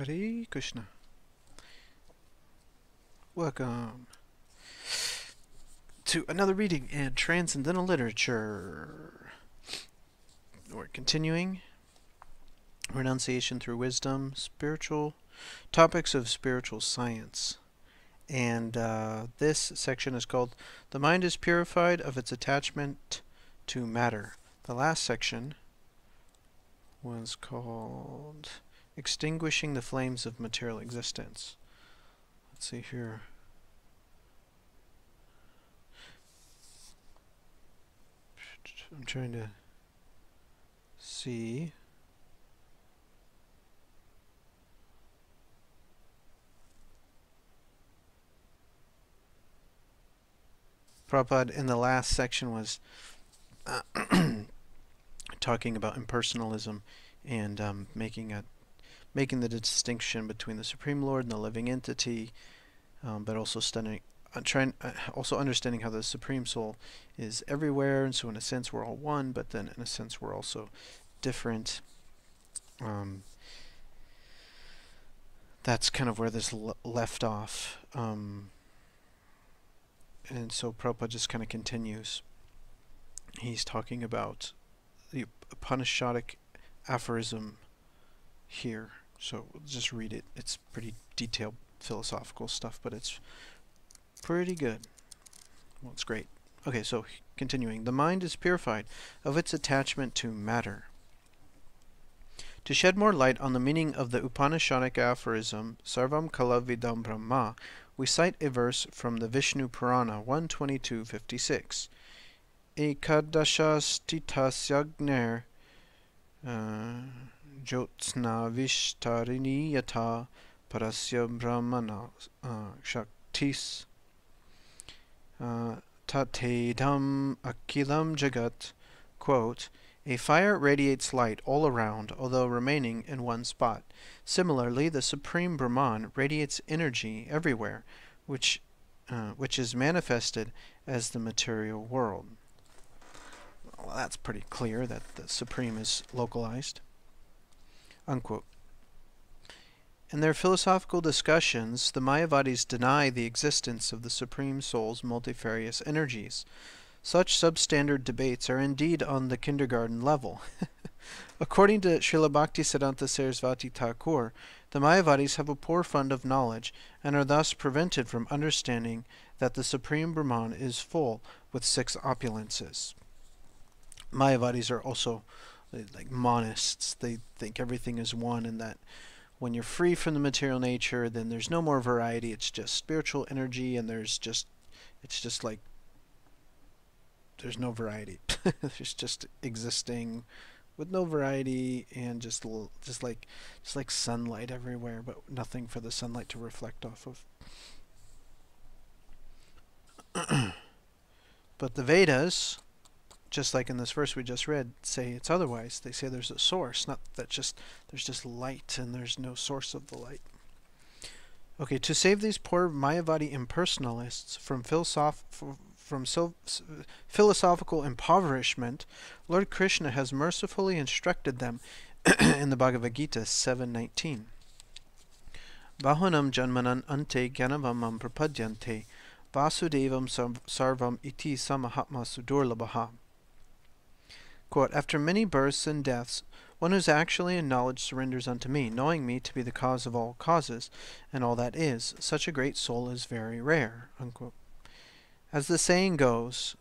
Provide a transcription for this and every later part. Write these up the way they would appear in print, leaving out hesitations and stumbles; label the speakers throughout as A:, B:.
A: Hare Krishna. Welcome to another reading in Transcendental Literature. We're continuing Renunciation through Wisdom, spiritual topics of spiritual science. And this section is called The Mind is Purified of Its Attachment to Matter. The last section was called Extinguishing the Flames of Material Existence. Let's see here. I'm trying to see. Prabhupada in the last section was talking about impersonalism and making the distinction between the Supreme Lord and the living entity, but also understanding how the Supreme Soul is everywhere, and so in a sense we're all one, but then in a sense we're also different. That's kind of where this left off. And so Prabhupada just kind of continues. He's talking about the Upanishadic aphorism here. So we'll just read it. It's pretty detailed philosophical stuff, but it's pretty good. Well, it's great. Okay, so continuing. The mind is purified of its attachment to matter. To shed more light on the meaning of the Upanishadic aphorism, Sarvam Kalavidam Brahma, we cite a verse from the Vishnu Purana 122.56. Ekadashastitasyagnir Jyotsna Vishtarini Yata Parasya Brahmana Shaktis Tatedam Akilam Jagat. Quote, a fire radiates light all around, although remaining in one spot. Similarly, the Supreme Brahman radiates energy everywhere, which is manifested as the material world. Well, that's pretty clear that the Supreme is localized. Unquote. In their philosophical discussions, the Mayavadis deny the existence of the Supreme Soul's multifarious energies. Such substandard debates are indeed on the kindergarten level. According to Srila Bhaktisiddhanta Sarasvati Thakur, the Mayavadis have a poor fund of knowledge and are thus prevented from understanding that the Supreme Brahman is full with 6 opulences. Mayavadis are also like monists. They think everything is one, and that when you're free from the material nature, then there's no more variety. It's just spiritual energy, and it's just like there's no variety. There's just existing with no variety, and just like sunlight everywhere, but nothing for the sunlight to reflect off of. But the Vedas, just like in this verse we just read, say it's otherwise. They say there's a source, not that there's just light and there's no source of the light. Okay, to save these poor Mayavadi impersonalists from philosophical impoverishment, Lord Krishna has mercifully instructed them in the Bhagavad-Gita 7:19. Bahunam janmanan ante gyanavamam prapadyante vasudevam sarvam iti samahatma sudurlabhaha. Quote, after many births and deaths, one who's actually in knowledge surrenders unto me, knowing me to be the cause of all causes, and all that is. Such a great soul is very rare. Unquote. As the saying goes,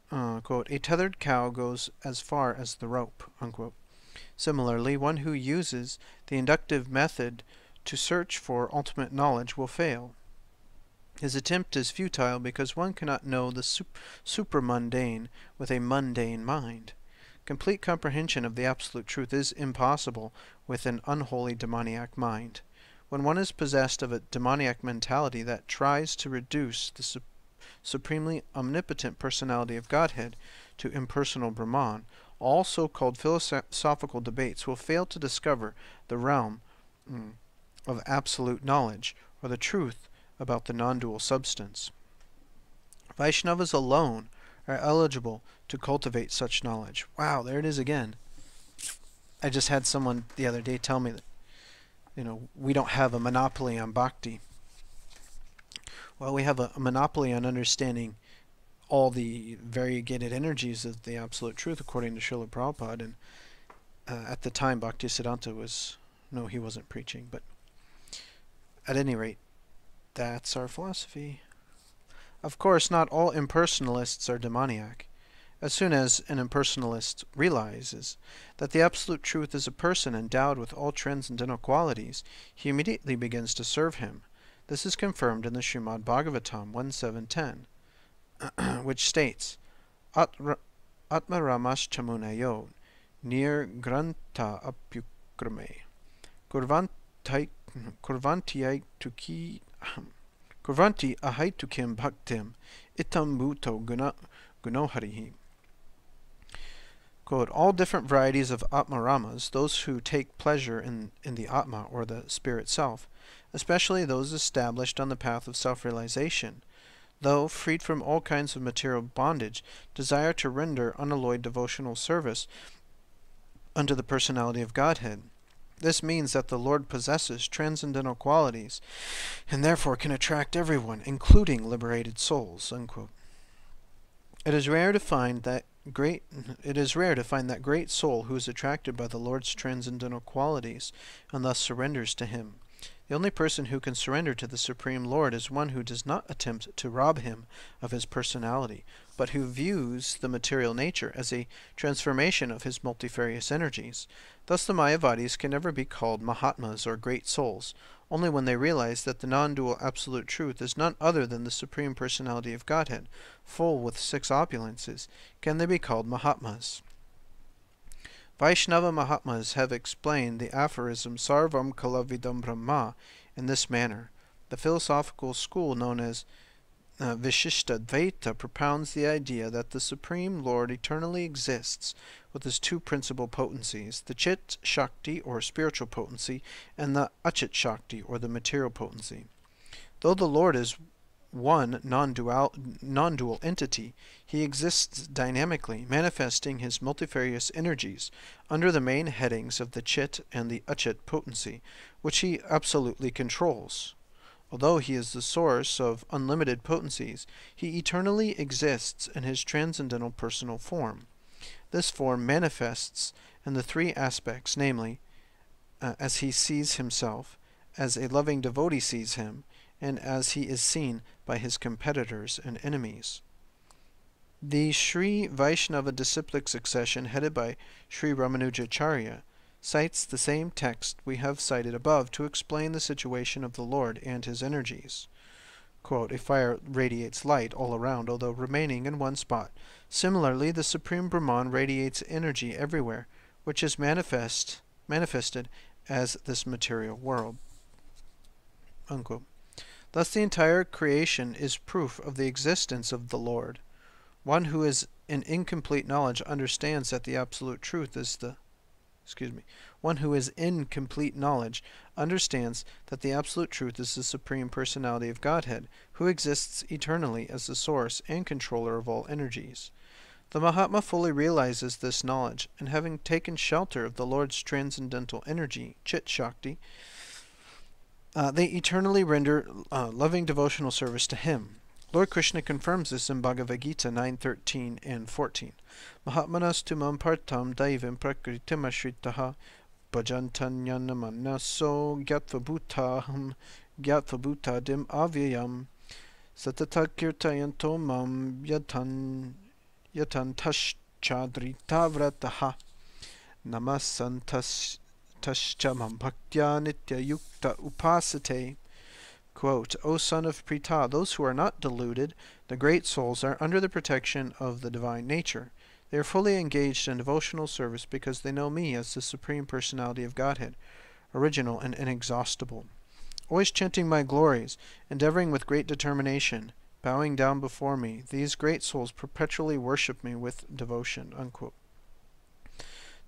A: quote, a tethered cow goes as far as the rope. Unquote. Similarly, one who uses the inductive method to search for ultimate knowledge will fail. His attempt is futile because one cannot know the supramundane with a mundane mind. Complete comprehension of the absolute truth is impossible with an unholy demoniac mind. When one is possessed of a demoniac mentality that tries to reduce the supremely omnipotent personality of Godhead to impersonal Brahman, all so-called philosophical debates will fail to discover the realm of absolute knowledge, or the truth about the non-dual substance. Vaishnavas alone are eligible to cultivate such knowledge. Wow, there it is again. I just had someone the other day tell me that we don't have a monopoly on bhakti. Well, we have a monopoly on understanding all the variegated energies of the Absolute Truth, according to Srila Prabhupada. And at the time, Bhaktisiddhanta was, no, he wasn't preaching, but at any rate, that's our philosophy. Of course, not all impersonalists are demoniac. As soon as an impersonalist realizes that the Absolute Truth is a person endowed with all transcendental qualities, he immediately begins to serve him. This is confirmed in the Srimad Bhagavatam 1.7.10, which states, Atmaramas chamunayo nir grhastha apyukrame kurvanti ahaitukim bhaktim itam bhuto gunoharihi. Quote, all different varieties of Atmaramas, those who take pleasure in the Atma, or the Spirit Self, especially those established on the path of self-realization, though freed from all kinds of material bondage, desire to render unalloyed devotional service unto the personality of Godhead. This means that the Lord possesses transcendental qualities and therefore can attract everyone, including liberated souls. Unquote. It is rare to find that great soul who is attracted by the Lord's transcendental qualities and thus surrenders to him. The only person who can surrender to the Supreme Lord is one who does not attempt to rob him of his personality, but who views the material nature as a transformation of his multifarious energies. Thus the Mayavadis can never be called Mahatmas or great souls. Only when they realize that the non-dual Absolute Truth is none other than the Supreme Personality of Godhead, full with 6 opulences, can they be called Mahatmas. Vaishnava Mahatmas have explained the aphorism Sarvam Kalavidam Brahma in this manner. The philosophical school known as Vishishtadvaita propounds the idea that the Supreme Lord eternally exists with his 2 principal potencies, the Chit Shakti, or spiritual potency, and the Achit Shakti, or the material potency. Though the Lord is one non-dual entity, he exists dynamically, manifesting his multifarious energies under the main headings of the Chit and the Achit potency, which he absolutely controls. Although he is the source of unlimited potencies, he eternally exists in his transcendental personal form. This form manifests in the 3 aspects, namely, as he sees himself, as a loving devotee sees him, and as he is seen by his competitors and enemies. The Sri Vaishnava disciplic succession headed by Sri Ramanujacharya cites the same text we have cited above to explain the situation of the Lord and his energies. Quote, a fire radiates light all around, although remaining in one spot. Similarly, the Supreme Brahman radiates energy everywhere, which is manifested as this material world. Unquote. Thus the entire creation is proof of the existence of the Lord. One who is in incomplete knowledge understands that the Absolute Truth is the One who is in complete knowledge understands that the Absolute Truth is the Supreme Personality of Godhead, who exists eternally as the source and controller of all energies. The Mahatma fully realizes this knowledge, and having taken shelter of the Lord's transcendental energy, Chit Shakti, they eternally render loving devotional service to him. Lord Krishna confirms this in Bhagavad-Gita 9:13 and 14. Mahatmanas tumam partam daivam prakritim ashritaha bhajantanyanamanaso gyatva-bhutadim avyayam satata kirtayanto mam yatantaschadritavrataha namasantascha mam bhaktya nitya-yukta upasate. Quote, O son of Pritha, those who are not deluded, the great souls, are under the protection of the divine nature. They are fully engaged in devotional service because they know me as the Supreme Personality of Godhead, original and inexhaustible. Always chanting my glories, endeavoring with great determination, bowing down before me, these great souls perpetually worship me with devotion. Unquote.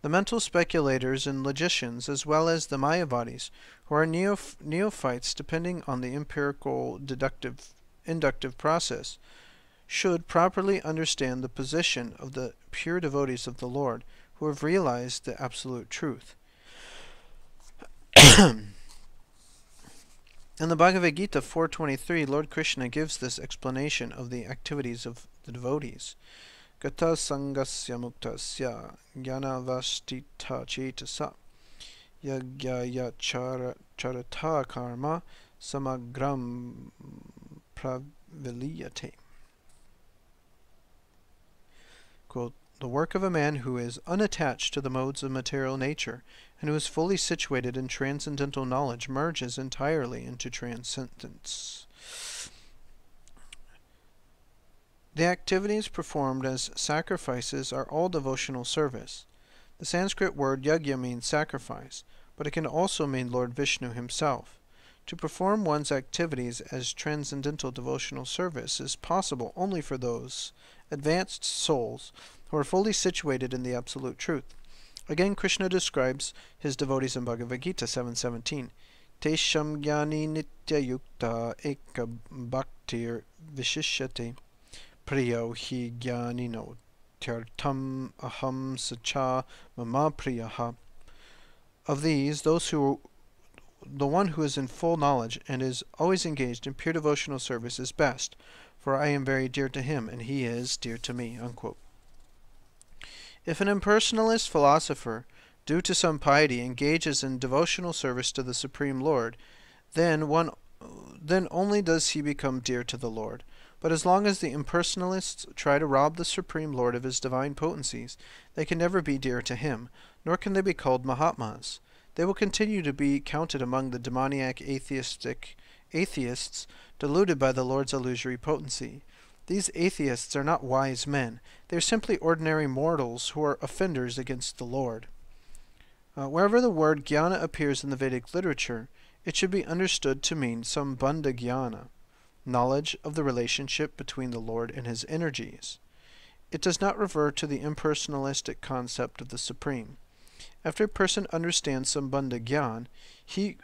A: The mental speculators and logicians, as well as the Mayavadis, who are neophytes depending on the empirical inductive process, should properly understand the position of the pure devotees of the Lord, who have realized the Absolute Truth. In the Bhagavad-Gita 4.23, Lord Krishna gives this explanation of the activities of the devotees. Gata sangasya muktasya jnanavastita cetasa yagyaya charata karma samagram praviliyate. Quote, the work of a man who is unattached to the modes of material nature and who is fully situated in transcendental knowledge merges entirely into transcendence. The activities performed as sacrifices are all devotional service. The Sanskrit word yajna means sacrifice, but it can also mean Lord Vishnu himself. To perform one's activities as transcendental devotional service is possible only for those advanced souls who are fully situated in the absolute truth. Again, Krishna describes his devotees in Bhagavad-Gita 7.17. Tesham jnani nitya yukta eka bhaktir vishishyate priyo hi jnanino tyartam aham sacha mama priyaha. Of these, the one who is in full knowledge and is always engaged in pure devotional service is best, for I am very dear to him, and he is dear to me. Unquote. If an impersonalist philosopher, due to some piety, engages in devotional service to the Supreme Lord, then only does he become dear to the Lord. But as long as the impersonalists try to rob the Supreme Lord of his divine potencies, they can never be dear to him, nor can they be called Mahatmas. They will continue to be counted among the demoniac atheists deluded by the Lord's illusory potency. These atheists are not wise men. They are simply ordinary mortals who are offenders against the Lord. Wherever the word jnana appears in the Vedic literature, it should be understood to mean sambandha jnana, knowledge of the relationship between the Lord and his energies. It does not refer to the impersonalistic concept of the Supreme. After a person understands sambandha jnana, he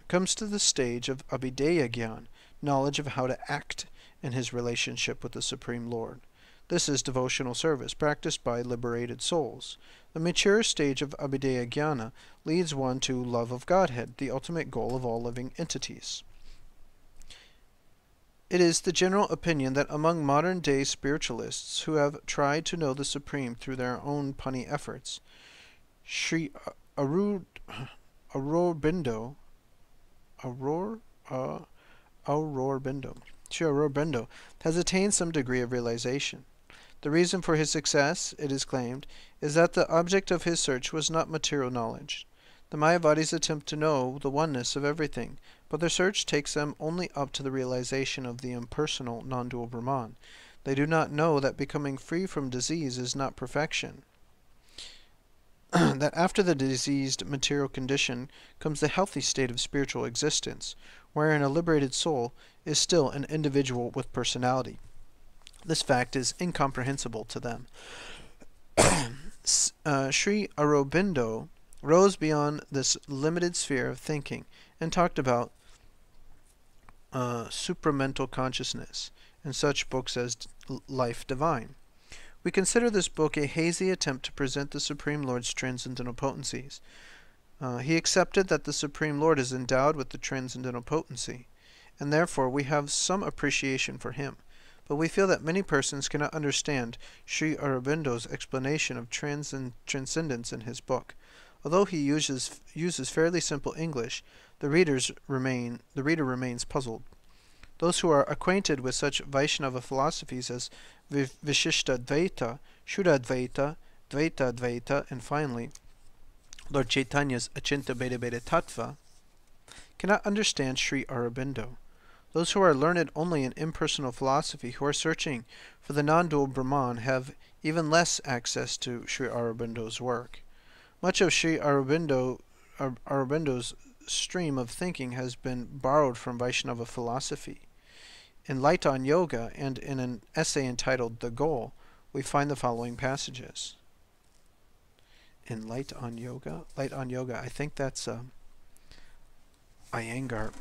A: comes to the stage of abhideya jnana, knowledge of how to act in his relationship with the Supreme Lord. This is devotional service practiced by liberated souls. The mature stage of abhideya jnana leads one to love of Godhead, the ultimate goal of all living entities. It is the general opinion that among modern-day spiritualists who have tried to know the Supreme through their own punny efforts, Sri Aurobindo has attained some degree of realization. The reason for his success, it is claimed, is that the object of his search was not material knowledge. The Mayavadis attempt to know the oneness of everything, but their search takes them only up to the realization of the impersonal, non-dual Brahman. They do not know that becoming free from disease is not perfection, that after the diseased material condition comes the healthy state of spiritual existence, wherein a liberated soul is still an individual with personality. This fact is incomprehensible to them. Sri Aurobindo rose beyond this limited sphere of thinking and talked about supramental consciousness in such books as Life Divine. We consider this book a hazy attempt to present the Supreme Lord's transcendental potencies. He accepted that the Supreme Lord is endowed with the transcendental potency, and therefore we have some appreciation for him. But we feel that many persons cannot understand Sri Aurobindo's explanation of transcendence in his book. Although he uses fairly simple English, the reader remains puzzled. Those who are acquainted with such Vaishnava philosophies as Vishishtadvaita, Shuddhadvaita, Dvaitadvaita, and finally Lord Chaitanya's Achinta Bheda Bheda Tattva, cannot understand Sri Aurobindo. Those who are learned only in impersonal philosophy, who are searching for the non-dual Brahman, have even less access to Sri Aurobindo's work. Much of Sri Aurobindo's stream of thinking has been borrowed from Vaishnava philosophy. In Light on Yoga and in an essay entitled The Goal, we find the following passages. In Light on Yoga, I think that's Iyengar,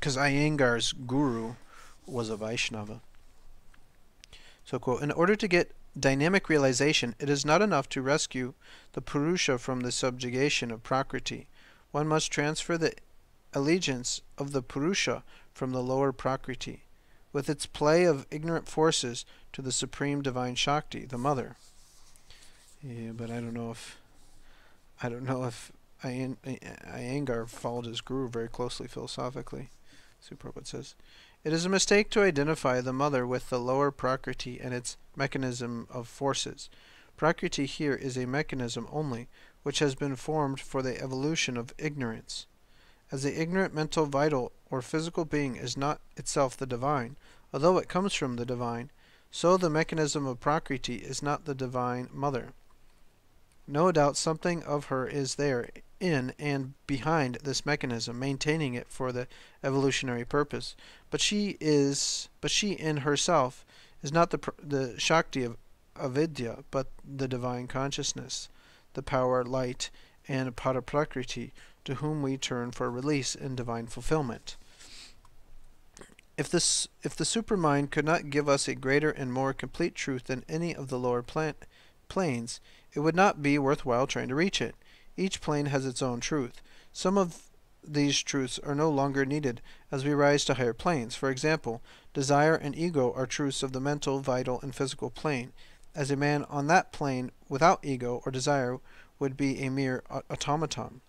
A: because Iyengar's guru was a Vaishnava. So, quote, in order to get dynamic realization, it is not enough to rescue the Purusha from the subjugation of Prakriti. One must transfer the allegiance of the Purusha from the lower Prakriti, with its play of ignorant forces, to the supreme divine Shakti, the mother. Yeah, but I don't know if Iyengar followed his guru very closely philosophically. So Prabhupada says, it is a mistake to identify the mother with the lower Prakriti and its mechanism of forces. Prakriti here is a mechanism only, which has been formed for the evolution of ignorance. As the ignorant mental vital or physical being is not itself the divine, although it comes from the divine, so the mechanism of Prakriti is not the divine mother. No doubt something of her is there in and behind this mechanism, maintaining it for the evolutionary purpose. But she in herself is not the Shakti of avidya, but the divine consciousness, the power, light, and Paraprakriti, to whom we turn for release and divine fulfillment. If the supermind could not give us a greater and more complete truth than any of the lower planes, it would not be worthwhile trying to reach it. Each plane has its own truth. Some of these truths are no longer needed as we rise to higher planes. For example, desire and ego are truths of the mental, vital, and physical plane. As a man on that plane without ego or desire would be a mere automaton.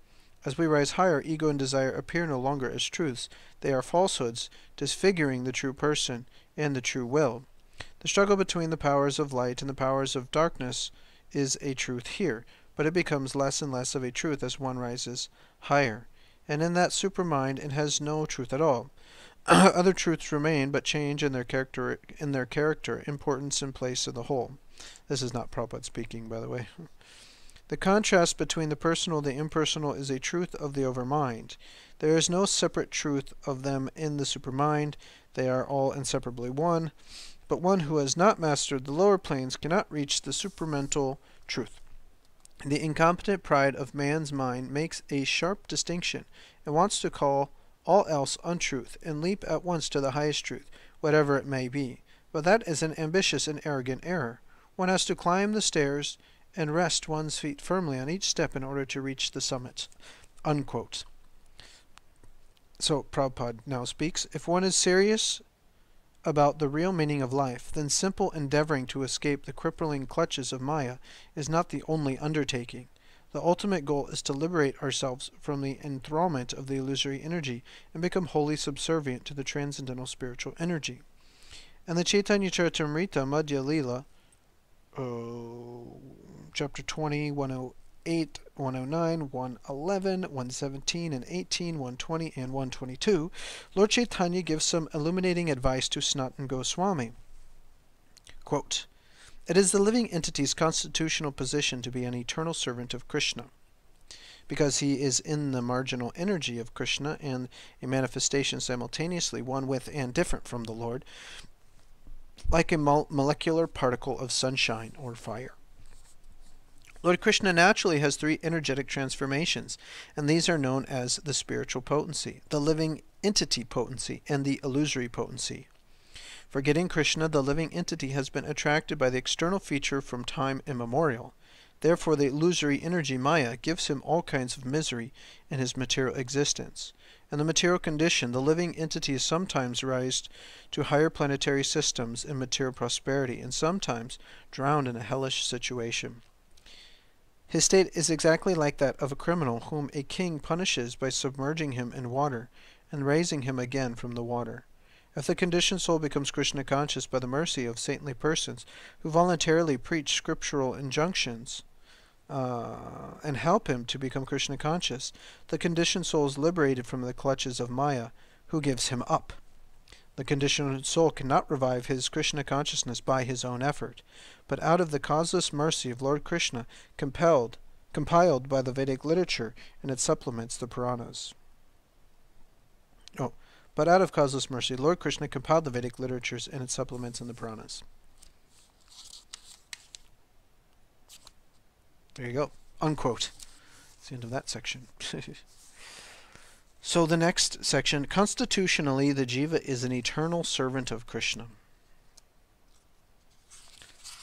A: As we rise higher, ego and desire appear no longer as truths. They are falsehoods, disfiguring the true person and the true will. The struggle between the powers of light and the powers of darkness is a truth here, but it becomes less and less of a truth as one rises higher. And in that supermind it has no truth at all. Other truths remain, but change in their character, importance, and place of the whole. This is not Prabhupada speaking, by the way. The contrast between the personal and the impersonal is a truth of the overmind. There is no separate truth of them in the supermind. They are all inseparably one. But one who has not mastered the lower planes cannot reach the supramental truth. The incompetent pride of man's mind makes a sharp distinction and wants to call all else untruth and leap at once to the highest truth, whatever it may be. But that is an ambitious and arrogant error. One has to climb the stairs and rest one's feet firmly on each step in order to reach the summit. Unquote. So Prabhupada now speaks. If one is serious about the real meaning of life, then simple endeavoring to escape the crippling clutches of Maya is not the only undertaking. The ultimate goal is to liberate ourselves from the enthrallment of the illusory energy and become wholly subservient to the transcendental spiritual energy. And the Chaitanya Charitamrita Madhya Lila, chapter 20, 108, 109, 111, 117, and 18, 120, and 122, Lord Chaitanya gives some illuminating advice to Sanatana Goswami. Quote, it is the living entity's constitutional position to be an eternal servant of Krishna, because he is in the marginal energy of Krishna and a manifestation simultaneously one with and different from the Lord, like a molecular particle of sunshine or fire. Lord Krishna naturally has three energetic transformations, and these are known as the spiritual potency, the living entity potency, and the illusory potency. Forgetting Krishna, the living entity has been attracted by the external feature from time immemorial. Therefore, the illusory energy Maya gives him all kinds of misery in his material existence. In the material condition, the living entity is sometimes raised to higher planetary systems in material prosperity, and sometimes drowned in a hellish situation. His state is exactly like that of a criminal whom a king punishes by submerging him in water and raising him again from the water. If the conditioned soul becomes Krishna conscious by the mercy of saintly persons who voluntarily preach scriptural injunctions and help him to become Krishna conscious, the conditioned soul is liberated from the clutches of Maya, who gives him up. The conditioned soul cannot revive his Krishna consciousness by his own effort, but out of the causeless mercy of Lord Krishna, compiled by the Vedic literature and its supplements, the Puranas. But out of causeless mercy, Lord Krishna compiled the Vedic literatures and its supplements in the Puranas. There you go. Unquote. That's the end of that section. So the next section, constitutionally, the jiva is an eternal servant of Krishna.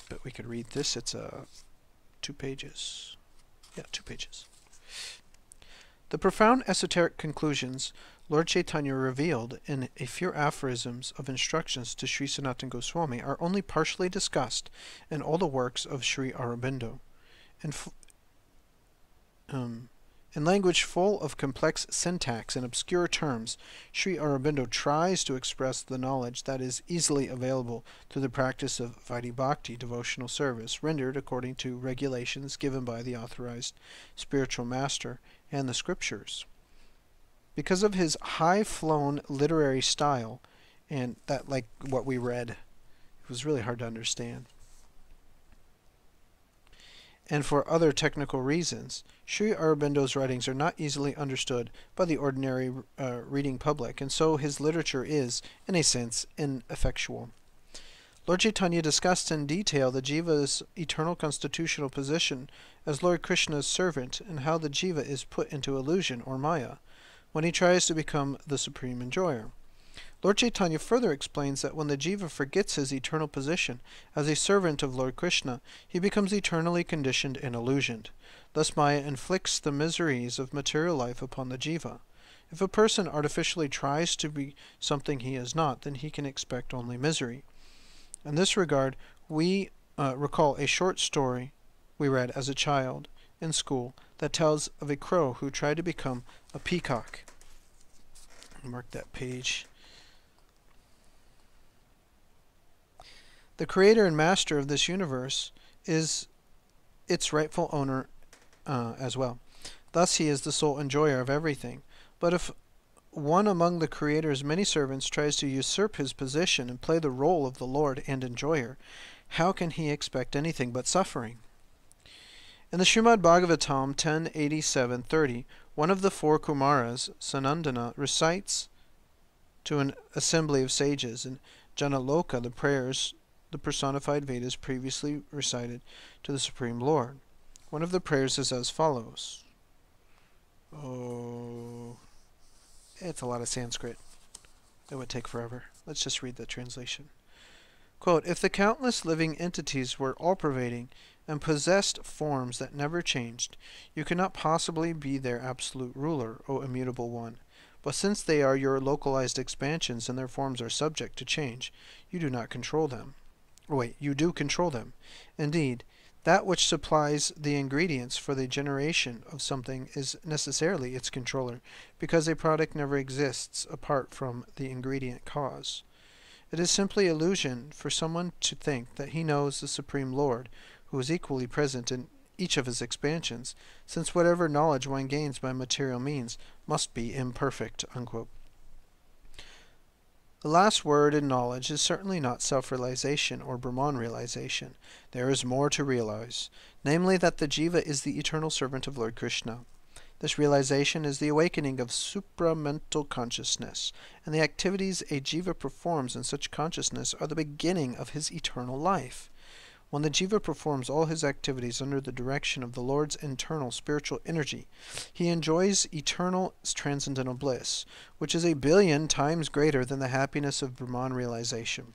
A: But we could read this. It's 2 pages. Yeah, 2 pages. The profound esoteric conclusions Lord Chaitanya revealed in a few aphorisms of instructions to Sri Sanatana Goswami are only partially discussed in all the works of Sri Aurobindo. In language full of complex syntax and obscure terms, Sri Aurobindo tries to express the knowledge that is easily available through the practice of Vaidhi Bhakti, devotional service, rendered according to regulations given by the authorized spiritual master and the scriptures. Because of his high-flown literary style, and that, like what we read, it was really hard to understand, and for other technical reasons, Sri Aurobindo's writings are not easily understood by the ordinary reading public, and so his literature is, in a sense, ineffectual. Lord Chaitanya discussed in detail the Jiva's eternal constitutional position as Lord Krishna's servant and how the Jiva is put into illusion, or maya, when he tries to become the supreme enjoyer. Lord Chaitanya further explains that when the Jiva forgets his eternal position as a servant of Lord Krishna, he becomes eternally conditioned and illusioned. Thus Maya inflicts the miseries of material life upon the Jiva. If a person artificially tries to be something he is not, then he can expect only misery. In this regard, we recall a short story we read as a child in school that tells of a crow who tried to become a peacock. Mark that page. The creator and master of this universe is its rightful owner as well. Thus he is the sole enjoyer of everything. But if one among the creator's many servants tries to usurp his position and play the role of the Lord and enjoyer, how can he expect anything but suffering? In the Srimad Bhagavatam 10.87.30, one of the four Kumaras, Sanandana, recites to an assembly of sages in Janaloka the prayers the personified Vedas previously recited to the Supreme Lord. One of the prayers is as follows. It's a lot of Sanskrit. It would take forever. Let's just read the translation. Quote, if the countless living entities were all-pervading and possessed forms that never changed, you cannot possibly be their absolute ruler, O immutable one. But since they are your localized expansions and their forms are subject to change, you do not control them. You do control them. Indeed, that which supplies the ingredients for the generation of something is necessarily its controller, because a product never exists apart from the ingredient cause. It is simply illusion for someone to think that he knows the Supreme Lord, who is equally present in each of his expansions, since whatever knowledge one gains by material means must be imperfect. Unquote. The last word in knowledge is certainly not self-realization or Brahman realization. There is more to realize, namely that the Jiva is the eternal servant of Lord Krishna. This realization is the awakening of supramental consciousness, and the activities a Jiva performs in such consciousness are the beginning of his eternal life. When the Jiva performs all his activities under the direction of the Lord's internal spiritual energy, he enjoys eternal transcendental bliss, which is 1,000,000,000 times greater than the happiness of Brahman realization.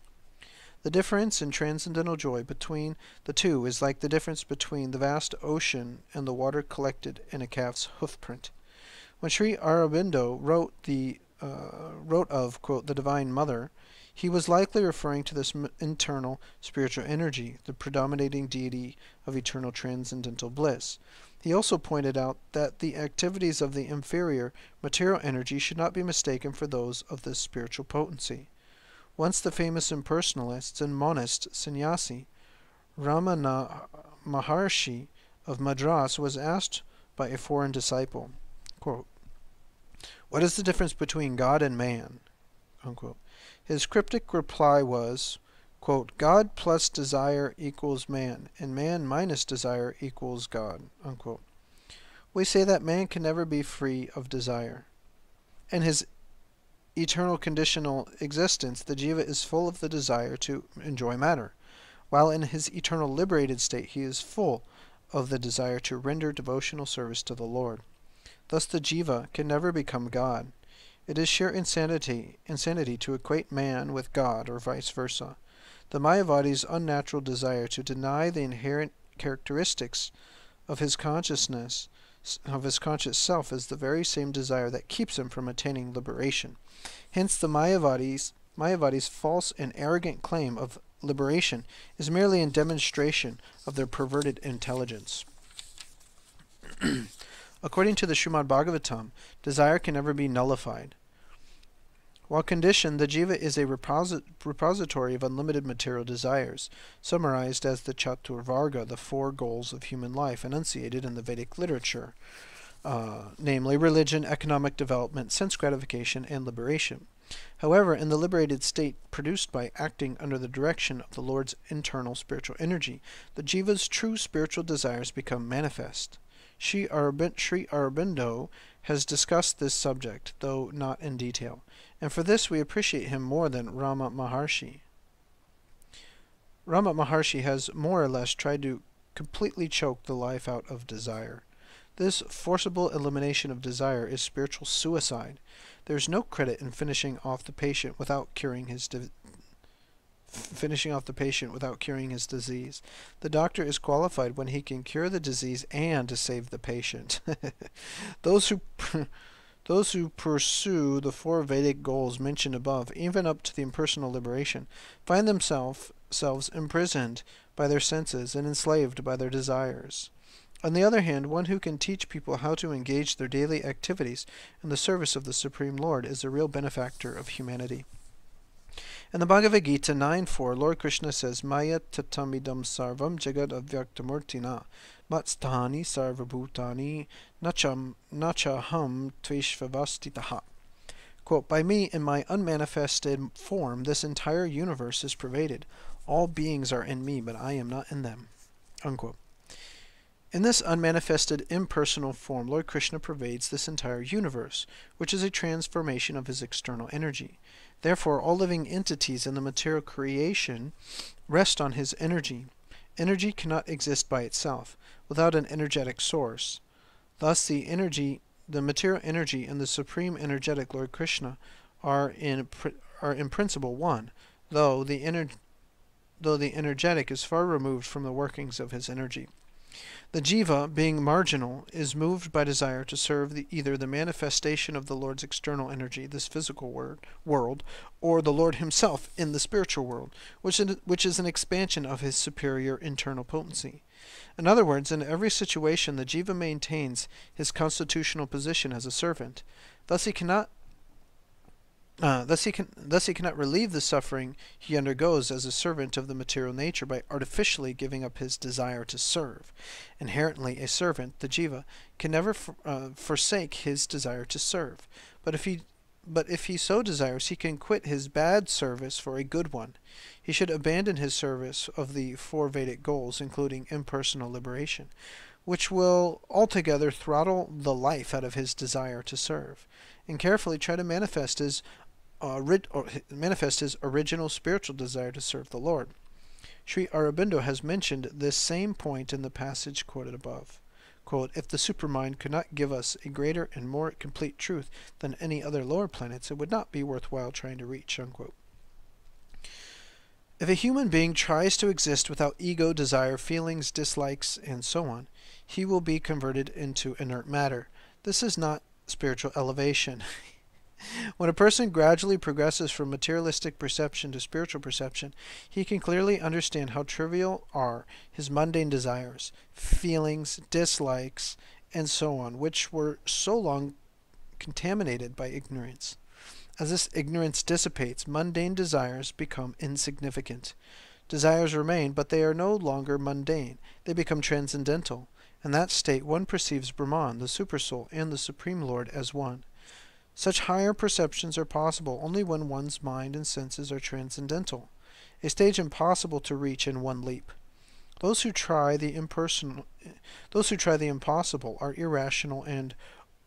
A: The difference in transcendental joy between the two is like the difference between the vast ocean and the water collected in a calf's hoofprint. When Sri Aurobindo wrote of, quote, the Divine Mother, he was likely referring to this internal spiritual energy, the predominating deity of eternal transcendental bliss. He also pointed out that the activities of the inferior material energy should not be mistaken for those of this spiritual potency. Once the famous impersonalist and monist sannyasi Ramana Maharshi of Madras was asked by a foreign disciple, quote, what is the difference between God and man? Unquote. His cryptic reply was, quote, God plus desire equals man, and man minus desire equals God. Unquote. We say that man can never be free of desire. In his eternal conditional existence, the Jiva is full of the desire to enjoy matter, while in his eternal liberated state he is full of the desire to render devotional service to the Lord. Thus the Jiva can never become God. It is sheer insanity to equate man with God, or vice versa. The Mayavadi's unnatural desire to deny the inherent characteristics of his consciousness self is the very same desire that keeps him from attaining liberation. Hence the Mayavadis' false and arrogant claim of liberation is merely a demonstration of their perverted intelligence. According to the Srimad Bhagavatam, desire can never be nullified. While conditioned, the jiva is a repository of unlimited material desires, summarized as the Chaturvarga, the four goals of human life, enunciated in the Vedic literature, namely religion, economic development, sense gratification, and liberation. However, in the liberated state produced by acting under the direction of the Lord's internal spiritual energy, the jiva's true spiritual desires become manifest. Sri Aurobindo has discussed this subject, though not in detail, and for this we appreciate him more than Rama Maharshi. Rama Maharshi has more or less tried to completely choke the life out of desire. This forcible elimination of desire is spiritual suicide. There is no credit in finishing off the patient without curing his disease. The doctor is qualified when he can cure the disease and to save the patient. Those who pursue the four Vedic goals mentioned above, even up to the impersonal liberation, find themselves imprisoned by their senses and enslaved by their desires. On the other hand, one who can teach people how to engage their daily activities in the service of the Supreme Lord is a real benefactor of humanity. In the Bhagavad-Gita 9.4, Lord Krishna says, Maya tatamidam sarvam jagad avyaktamurtina matstani sarvabhutani nachaham tveshvavastitaha. Quote, by me, in my unmanifested form, this entire universe is pervaded. All beings are in me, but I am not in them. Unquote. In this unmanifested, impersonal form, Lord Krishna pervades this entire universe, which is a transformation of his external energy. Therefore, all living entities in the material creation rest on his energy. Energy cannot exist by itself, without an energetic source. Thus, the material energy and the supreme energetic Lord Krishna are in principle one, though the energetic is far removed from the workings of his energy. The jiva, being marginal, is moved by desire to serve either the manifestation of the Lord's external energy, this physical world, or the Lord himself in the spiritual world, which is an expansion of his superior internal potency. In other words, in every situation the jiva maintains his constitutional position as a servant. Thus he cannot relieve the suffering he undergoes as a servant of the material nature by artificially giving up his desire to serve. Inherently, a servant, the jiva, can never forsake his desire to serve. But if he so desires, he can quit his bad service for a good one. He should abandon his service of the four Vedic goals, including impersonal liberation, which will altogether throttle the life out of his desire to serve, and carefully try to manifest his original spiritual desire to serve the Lord. Sri Aurobindo has mentioned this same point in the passage quoted above. Quote, if the supermind could not give us a greater and more complete truth than any other lower planets, it would not be worthwhile trying to reach. Unquote. If a human being tries to exist without ego, desire, feelings, dislikes, and so on, he will be converted into inert matter. This is not spiritual elevation. When a person gradually progresses from materialistic perception to spiritual perception, he can clearly understand how trivial are his mundane desires, feelings, dislikes, and so on, which were so long contaminated by ignorance. As this ignorance dissipates, mundane desires become insignificant. Desires remain, but they are no longer mundane. They become transcendental. In that state, one perceives Brahman, the Supersoul, and the Supreme Lord as one. Such higher perceptions are possible only when one's mind and senses are transcendental, a stage impossible to reach in one leap. Those who try the impossible are irrational and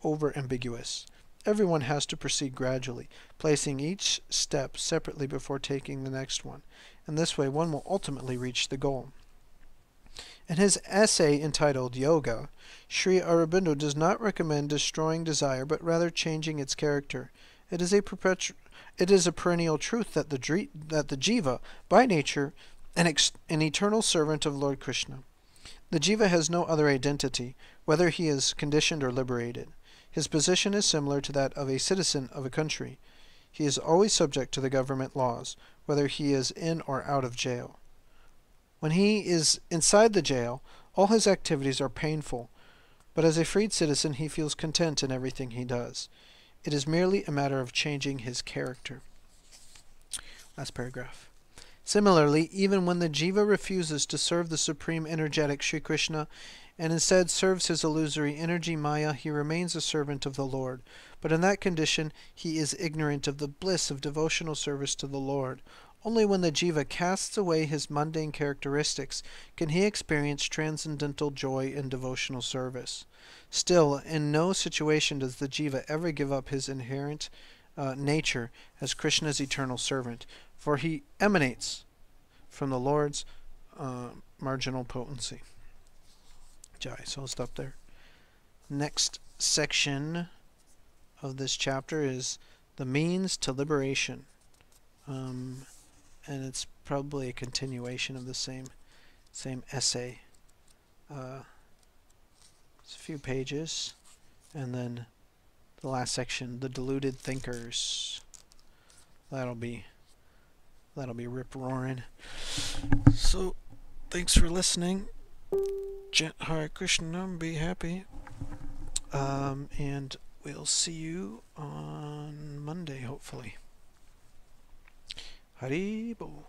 A: over-ambiguous. Everyone has to proceed gradually, placing each step separately before taking the next one. In this way, one will ultimately reach the goal. In his essay entitled Yoga, Sri Aurobindo does not recommend destroying desire, but rather changing its character. It is a perennial truth that the jiva, by nature, an eternal servant of Lord Krishna. The jiva has no other identity, whether he is conditioned or liberated. His position is similar to that of a citizen of a country. He is always subject to the government laws, whether he is in or out of jail. When he is inside the jail, all his activities are painful, but as a freed citizen he feels content in everything he does. It is merely a matter of changing his character. Last paragraph. Similarly, even when the jiva refuses to serve the supreme energetic Sri Krishna and instead serves his illusory energy Maya, he remains a servant of the Lord. But in that condition he is ignorant of the bliss of devotional service to the Lord. Only when the jiva casts away his mundane characteristics can he experience transcendental joy in devotional service. Still, in no situation does the jiva ever give up his inherent nature as Krishna's eternal servant, for he emanates from the Lord's marginal potency. Jai. So I'll stop there. Next section of this chapter is the means to liberation. And it's probably a continuation of the same essay. It's a few pages, and then the last section, the deluded thinkers. That'll be rip roaring. So, thanks for listening. Chant Hare Krishna, be happy. And we'll see you on Monday, hopefully. Hari Bol.